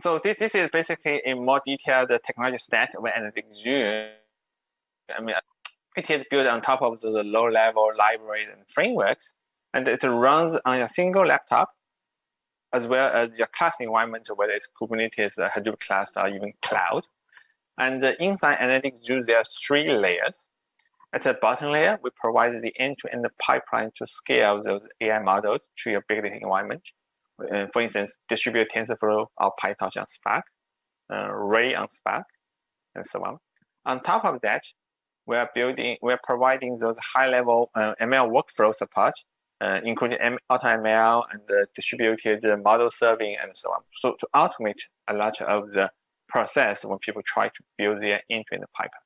So this is basically a more detailed technology stack of Analytics Zoo. I mean, it is built on top of the low-level libraries and frameworks, and it runs on a single laptop, as well as your cluster environment, whether it's Kubernetes, Hadoop cluster, or even cloud. And inside Analytics Zoo, there are 3 layers. At the bottom layer, we provide the end-to-end pipeline to scale those AI models to your big data environment. For instance, distributed TensorFlow or PyTorch on Spark, RayOnSpark, and so on. On top of that, we're providing those high-level ML workflow support, including AutoML and distributed model serving and so on. So to automate a lot of the process when people try to build their end-to-end pipeline.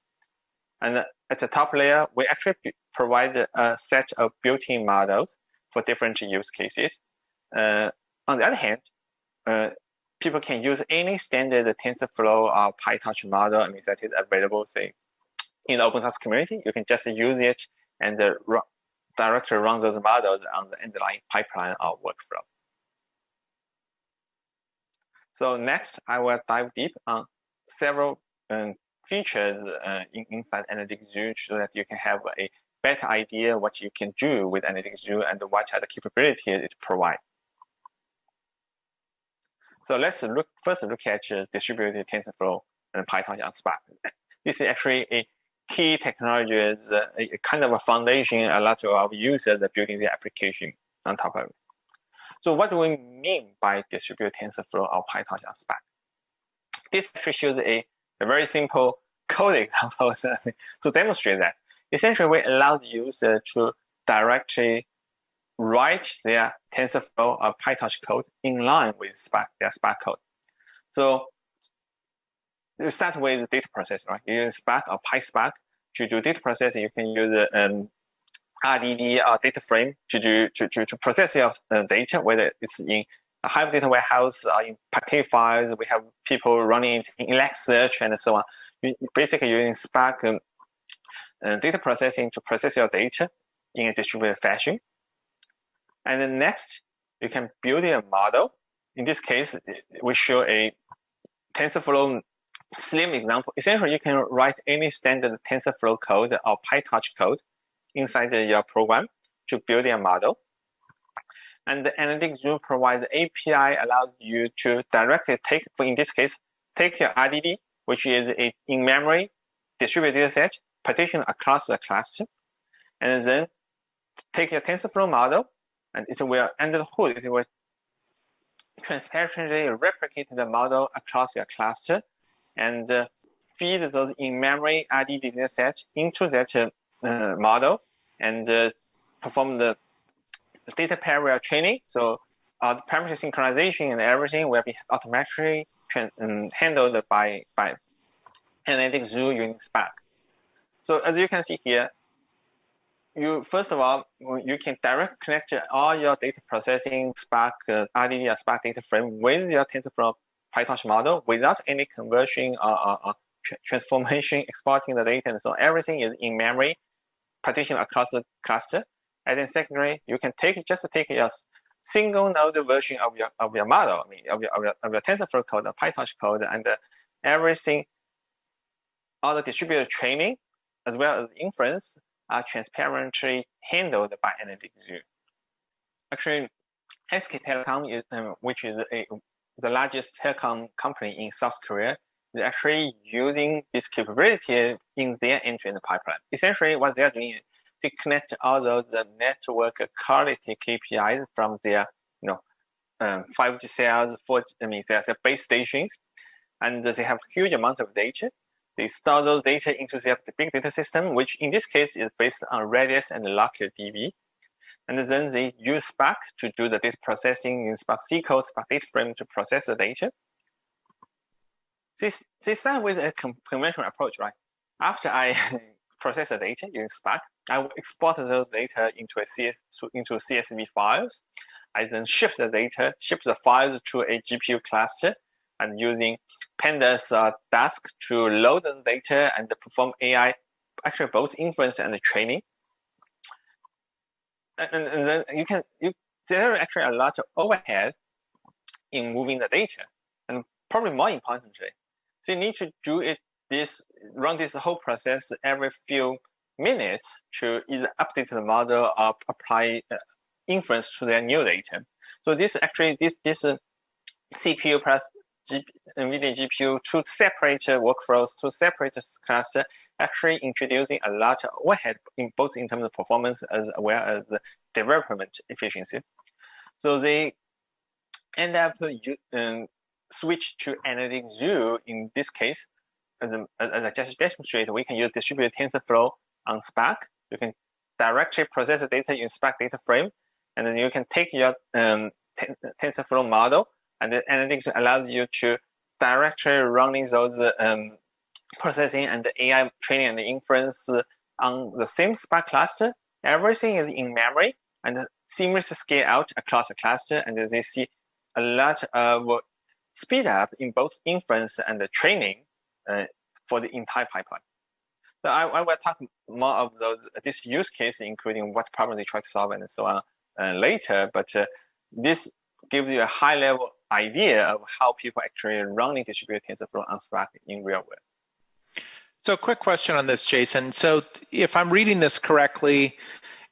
And at the top layer, we actually provide a set of built-in models for different use cases. On the other hand, people can use any standard TensorFlow or PyTorch model, that is available, say, in the open source community. You can just use it and directly run those models on the underlying pipeline or workflow. So next, I will dive deep on several features inside Analytics Zoo so that you can have a better idea what you can do with Analytics Zoo and what are the capabilities it provides. So let's first look at distributed TensorFlow and PyTorch on Spark. This is actually a key technology, is a kind of a foundation a lot of our users are building their application on top of it. So what do we mean by distributed TensorFlow or PyTorch on Spark? This actually shows a very simple code example to demonstrate that. Essentially, we allow the user to directly write their TensorFlow or PyTorch code in line with their Spark code. So you start with data processing, right? You use Spark or PySpark to do data processing. You can use RDD or data frame to process your data, whether it's in a Hive data warehouse or in Parquet files. We have people running it in Elasticsearch and so on. You basically using Spark data processing to process your data in a distributed fashion. And then next, you can build a model. In this case, we show a TensorFlow slim example. Essentially, you can write any standard TensorFlow code or PyTorch code inside your program to build a model. And the Analytics Zoo provides API allows you to directly in this case, take your RDD, which is a in-memory distributed data set, partition across the cluster, and then take your TensorFlow model, and it will, under the hood, it will transparently replicate the model across your cluster and feed those in-memory RDD data set into that model and perform the data parallel training. So the parameter synchronization and everything will be automatically handled by Analytics Zoo using Spark. So as you can see here, first of all, you can directly connect all your data processing Spark RDD or Spark data frame with your TensorFlow PyTorch model without any conversion or transformation, exporting the data, and so on. Everything is in memory, partition across the cluster. And then secondly, you can just take your single node version of your model, of your TensorFlow code, or PyTorch code, and everything, all the distributed training as well as inference are transparently handled by Analytics Zoo. Actually, SK Telecom, which is the largest telecom company in South Korea, is actually using this capability in their end-to-end pipeline. Essentially, what they are doing is they connect all those network quality KPIs from their 5G cells, 4G, their base stations, and they have a huge amount of data. They store those data into their big data system, which in this case is based on Redis and LockerDB. And then they use Spark to do the data processing in Spark SQL, Spark data frame to process the data. They start with a conventional approach, right? After I process the data using Spark, I will export those data into CSV files. I then ship the files to a GPU cluster, and using Pandas Dask to load the data and perform AI, actually both inference and training. And then there are actually a lot of overhead in moving the data. And probably more importantly, so you need to do run this whole process every few minutes to either update the model or apply inference to their new data. So this CPU plus NVIDIA GPU, two separate workflows, two separate clusters, actually introducing a lot of overhead in both in terms of performance as well as development efficiency. So they end up switch to Analytics Zouwu. In this case, as I just demonstrated, we can use distributed TensorFlow on Spark. You can directly process the data in Spark data frame, and then you can take your TensorFlow model, and the analytics allows you to directly running those processing and the AI training and the inference on the same Spark cluster. Everything is in memory and seamlessly scale out across the cluster, and they see a lot of speed up in both inference and the training for the entire pipeline. So I will talk more of this use case, including what problem they try to solve and so on later. But this gives you a high-level idea of how people actually running distributed TensorFlow on Spark in real world. So quick question on this, Jason. So if I'm reading this correctly,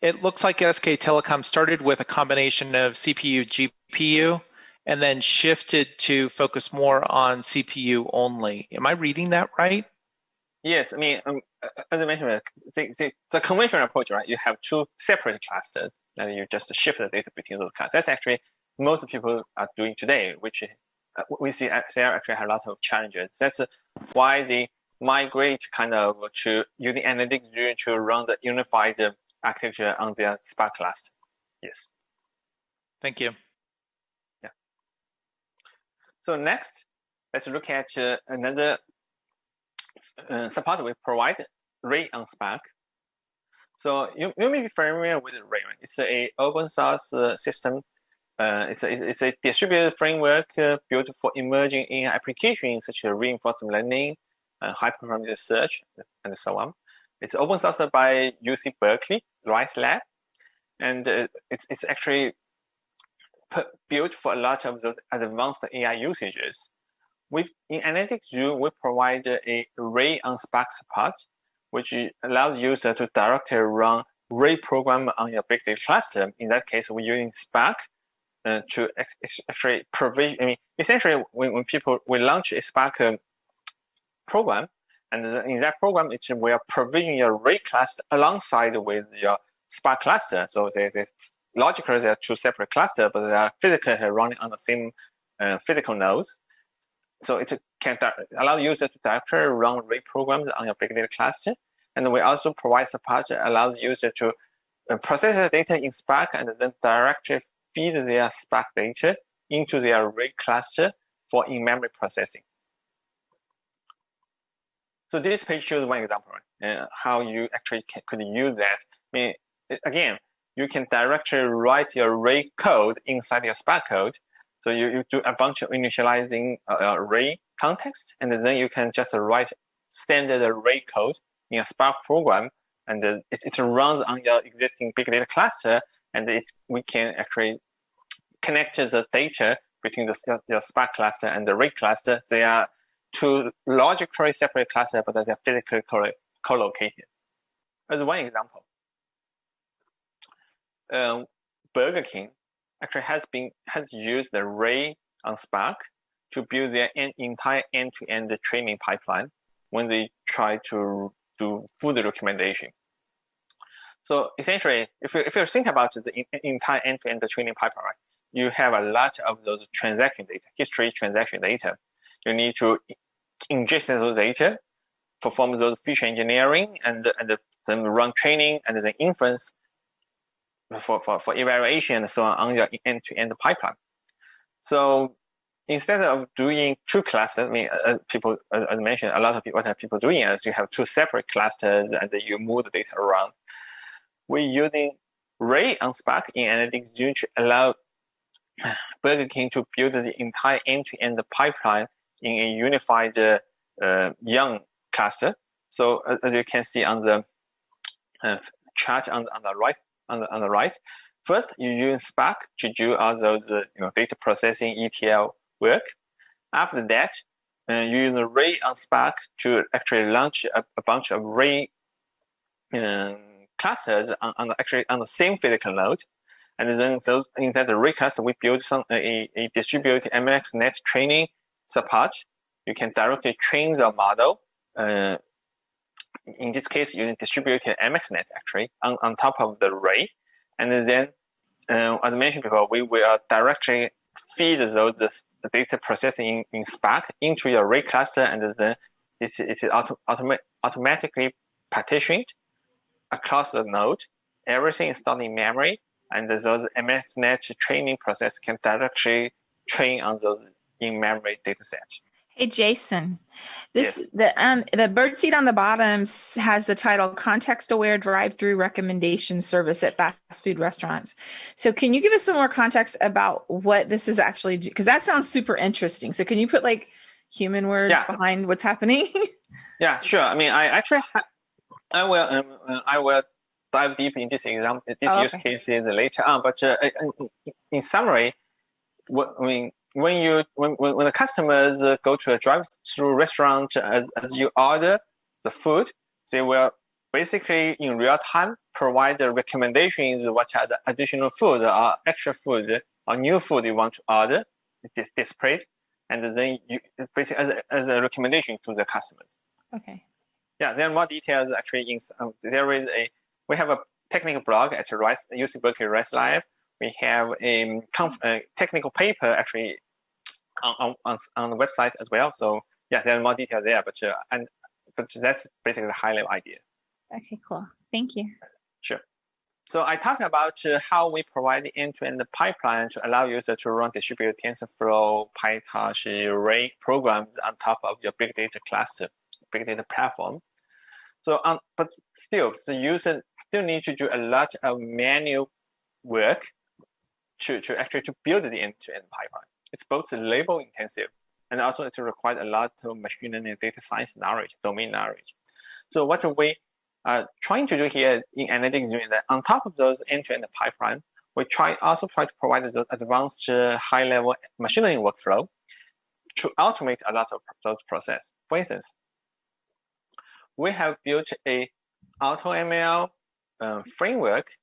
it looks like SK Telecom started with a combination of CPU, GPU, and then shifted to focus more on CPU only. Am I reading that right? Yes, I mean, as I mentioned, the conventional approach, right? You have two separate clusters, and you just shift the data between those clusters. That's actually most people are doing today, which we see they actually have a lot of challenges. That's why they migrate kind of to using analytics to run the unified architecture on their Spark cluster. Yes. Thank you. Yeah. So next, let's look at another support we provide, RayOnSpark. So you may be familiar with Ray. Right? It's an open source system. It's a distributed framework built for emerging AI applications such as reinforcement learning, high-performance research, and so on. It's open sourced by UC Berkeley, Rice Lab, and it's actually built for a lot of those advanced AI usages. In Analytics Zouwu, we provide a RayOnSpark support, which allows users to directly run Ray program on your big data cluster. In that case, we're using Spark to actually provision. I mean, essentially, when we launch a Spark program, and in that program, we are provisioning your Ray cluster alongside with your Spark cluster. So logically, there are two separate clusters, but they are physically running on the same physical nodes. So it can allow users to directly run Ray programs on your big data cluster. And we also provide support that allows users to process the data in Spark and then directly feed their Spark data into their Ray cluster for in-memory processing. So this page shows one example, right? How you actually could use that. I mean, again, you can directly write your Ray code inside your Spark code. So you do a bunch of initializing Ray context, and then you can just write standard Ray code in a Spark program, and it runs on your existing big data cluster, and we can actually connect the data between your Spark cluster and the Ray cluster. They are two logically separate clusters, but they are physically co-located. As one example, Burger King actually has used the Ray on Spark to build their entire end-to-end training pipeline when they try to do food recommendation. So essentially, if you think about the entire end-to-end training pipeline, right, you have a lot of those transaction data, history transaction data. You need to ingest those data, perform those feature engineering, and then run training and then inference for evaluation and so on your end-to-end pipeline. So instead of doing two clusters, I mean, as I mentioned, a lot of people, what are people doing is you have two separate clusters and then you move the data around. We're using Ray on Spark in Analytics Zouwu to allow Burger King to build the entire end-to-end pipeline in a unified young cluster. So as you can see on the chart on the right, first you use Spark to do all those data processing ETL work, After that, you use RayOnSpark to actually launch a bunch of Ray clusters on the same physical node. And then those in that Ray cluster, we build a distributed MXNet training support. You can directly train the model. In this case, using distributed MXNet actually on top of the Ray. And then, as I mentioned before, we will directly feed those data processing in Spark into your Ray cluster, and then it's automatically partitioned across the node. Everything is stored in memory, and those MXNet training process can directly train on those in-memory dataset. Hey, Jason, Yes. the birdseed on the bottom has the title Context-Aware Drive-Through Recommendation Service at Fast Food Restaurants. So can you give us some more context about what this is actually, because that sounds super interesting. So can you put like human words behind what's happening? Yeah, sure. I mean, I will dive deep in this example, use cases later on. But in summary, when the customers go to a drive-through restaurant as you order the food, they will basically in real time provide the recommendations what are the additional food or extra food or new food you want to order. It is displayed, and then you basically as a recommendation to the customers. Okay. Yeah, there are more details actually. We have a technical blog at UC Berkeley Rice Lab. We have a technical paper actually on the website as well. So yeah, there are more details there, but that's basically the high-level idea. Okay, cool. Thank you. Sure. So I talked about how we provide the end-to-end pipeline to allow users to run distributed TensorFlow, PyTorch, Ray programs on top of your big data cluster, big data platform. So, but still, the user still need to do a lot of manual work to build the end-to-end pipeline. It's both label intensive and also it requires a lot of machine learning and data science knowledge, domain knowledge. So what we are trying to do here in analytics is that on top of those end-to-end pipeline, we also try to provide those advanced high-level machine learning workflow to automate a lot of those processes. For instance, we have built a AutoML framework,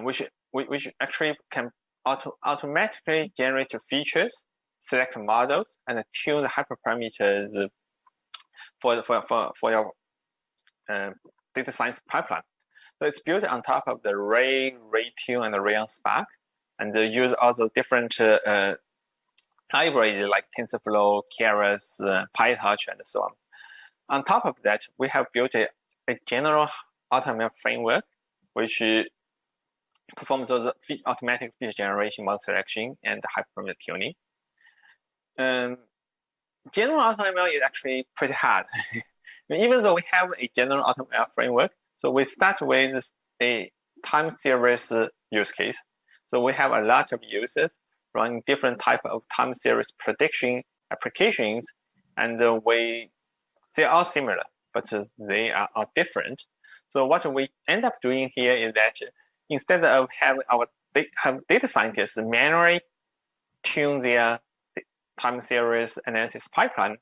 which actually can automatically generate features, select models, and tune the hyperparameters for your data science pipeline. So it's built on top of the RayTune, and the RayOnSpark, and they use also different libraries like TensorFlow, Keras, PyTorch, and so on. On top of that, we have built a general AutoML framework, which performs those automatic feature generation, model selection, and hyperparameter tuning. General AutoML is actually pretty hard. Even though we have a general AutoML framework, so we start with a time series use case. So we have a lot of users running different type of time series prediction applications, and they're all similar, but they are all different. So what we end up doing here is that instead of having have data scientists manually tune their time series analysis pipeline,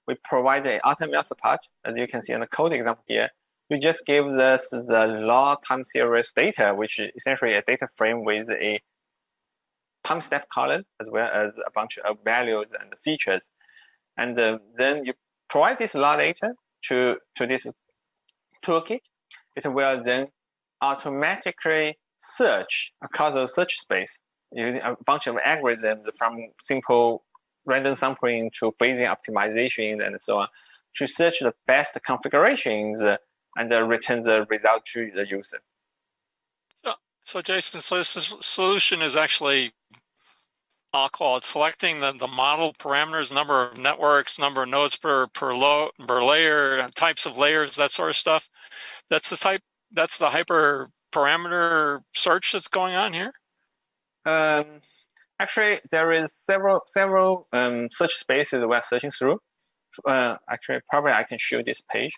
we provide an AutoML support. As you can see in the code example here, you just give us the raw time series data, which is essentially a data frame with a time step column, as well as a bunch of values and features. And then you provide this raw data to this toolkit. It will then automatically search across the search space using a bunch of algorithms from simple random sampling to Bayesian optimization and so on to search the best configurations and return the result to the user. So Jason, so this solution is actually, I'll call it selecting the model parameters, number of networks, number of nodes per layer, types of layers, that sort of stuff. That's the hyperparameter search that's going on here? Actually, there is several search spaces we're searching through. Actually, probably I can show this page.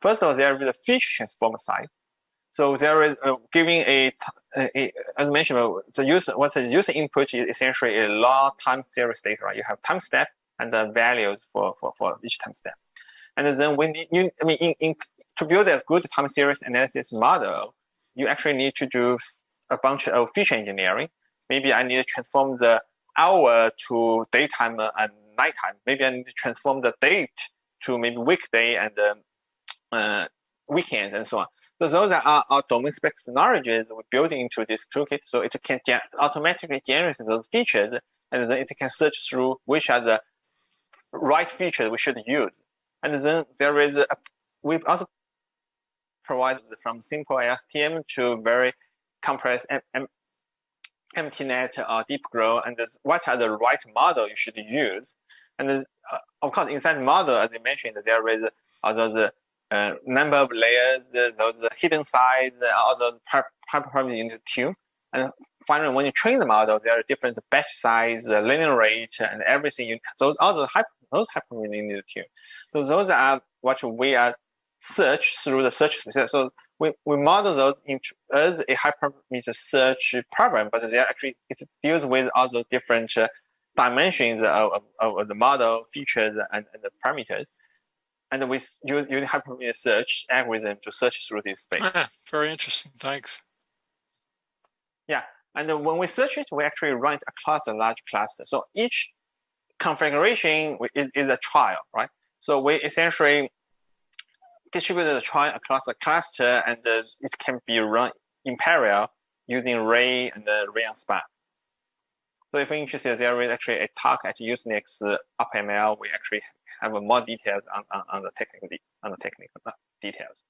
First of all, there is a feature transform side. So there is giving as I mentioned, what the user input is essentially a raw time series data. Right? You have time step and the values for each time step. And then when to build a good time series analysis model, you actually need to do a bunch of feature engineering. Maybe I need to transform the hour to daytime and nighttime. Maybe I need to transform the date to maybe weekday and weekend and so on. So those are our domain-specific knowledges we build into this toolkit, so it can automatically generate those features, and then it can search through which are the right features we should use. And then there is we also provide from simple LSTM to very complex MTNet or deep grow, and what are the right model you should use. And of course, inside the model, as I mentioned, there is also the number of layers, those hidden size, also hyperparameters you need to tune. And finally, when you train the model, there are different batch size, linear rate, and everything. So all those hyperparameters you need to tune. So those are what we are search through the search. So we model those as a hyperparameter search problem, but they are actually it deals with also different dimensions of the model features and the parameters. And we use hyperparameter search algorithm to search through this space. Very interesting. Thanks. Yeah, and when we search it, we actually run it across a large cluster. So each configuration is a trial, right? So we essentially distribute the trial across a cluster, and it can be run in parallel using Ray and RayOnSpark. So if you're interested, there is actually a talk at Usenix AutoML. We actually have more details on the technical details.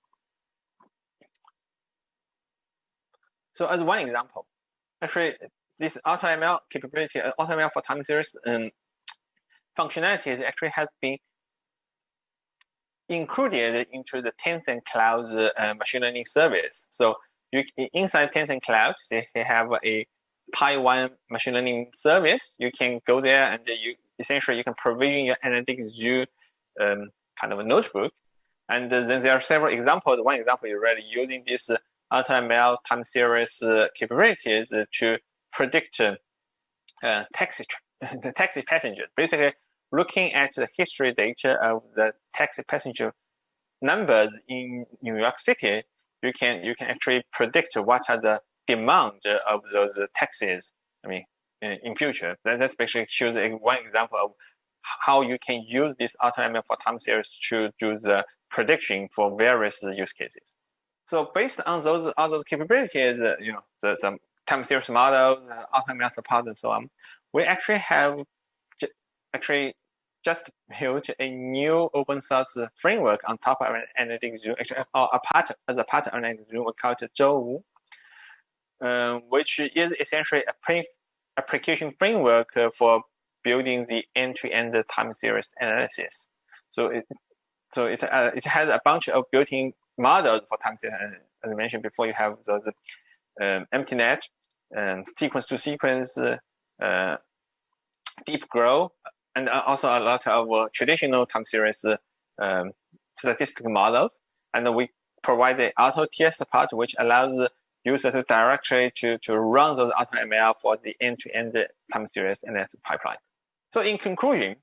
So as one example, actually this AutoML capability, AutoML for time series functionalities actually has been included into the Tencent Cloud's machine learning service. So inside Tencent Cloud, they have a Taiwan machine learning service. You can go there and you can provision your analytics Zoo kind of a notebook. And then there are several examples. One example is already using this AutoML time series capabilities to predict taxi passengers. Basically, looking at the history data of the taxi passenger numbers in New York City, you can actually predict what are the demand of those taxis. In future, that's basically shows one example of how you can use this AutoML for time series to do the prediction for various use cases. So based on those capabilities, some time series models, AutoML support, and so on, we actually have just built a new open source framework on top of analytics Zoo, as a part of analytics Zoo, we call it Zouwu, which is essentially a application framework for building the end-to-end time series analysis. So it has a bunch of built-in models for time series. As I mentioned before, you have those MTNet, sequence to sequence, deep grow, and also a lot of traditional time series statistical models. And we provide the AutoTS support, which allows the user to directly to run those AutoML for the end-to-end time series analysis pipeline. So in conclusion,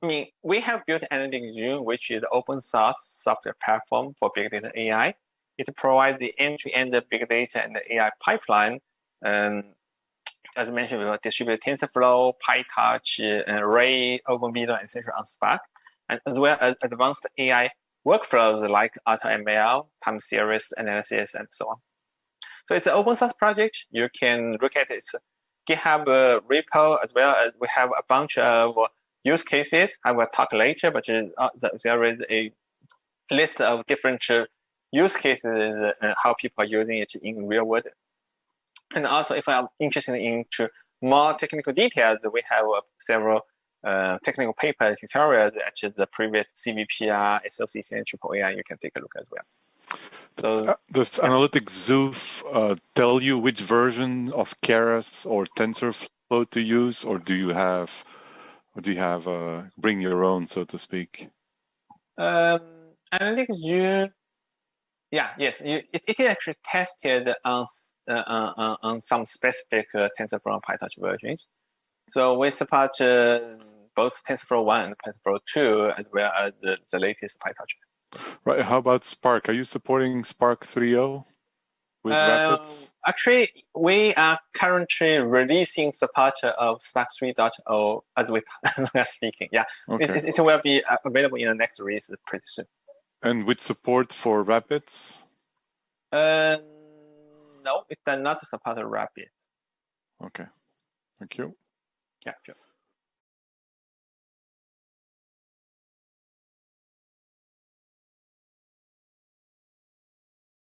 we have built Analytics Zoo, which is an open source software platform for big data AI. It provides the end-to-end big data and the AI pipeline. As I mentioned, we will distribute TensorFlow, PyTorch, Ray, OpenVINO, etc. on Spark, and as well as advanced AI workflows like AutoML, time series analysis, and so on. So it's an open source project. You can look at its GitHub repo, as well as we have a bunch of use cases. I will talk later, but there is a list of different use cases how people are using it in real world. And also, if I'm interested into more technical details, we have several technical paper tutorials at the previous CVPR, SOCC, and AAAI. You can take a look as well. So, does Analytics Zoo tell you which version of Keras or TensorFlow to use, or do you have bring your own, so to speak? Analytics Zoo, yes, it is actually tested on some specific TensorFlow and PyTorch versions. So we support both TensorFlow 1 and TensorFlow 2, as well as the latest PyTorch. Right. How about Spark? Are you supporting Spark 3.0 with Rapids? Actually, we are currently releasing support of Spark 3.0 as we are speaking. Yeah, Okay. it will be available in the next release pretty soon. And with support for Rapids? No, it does not support Rapids. Okay. Thank you. Yeah, sure.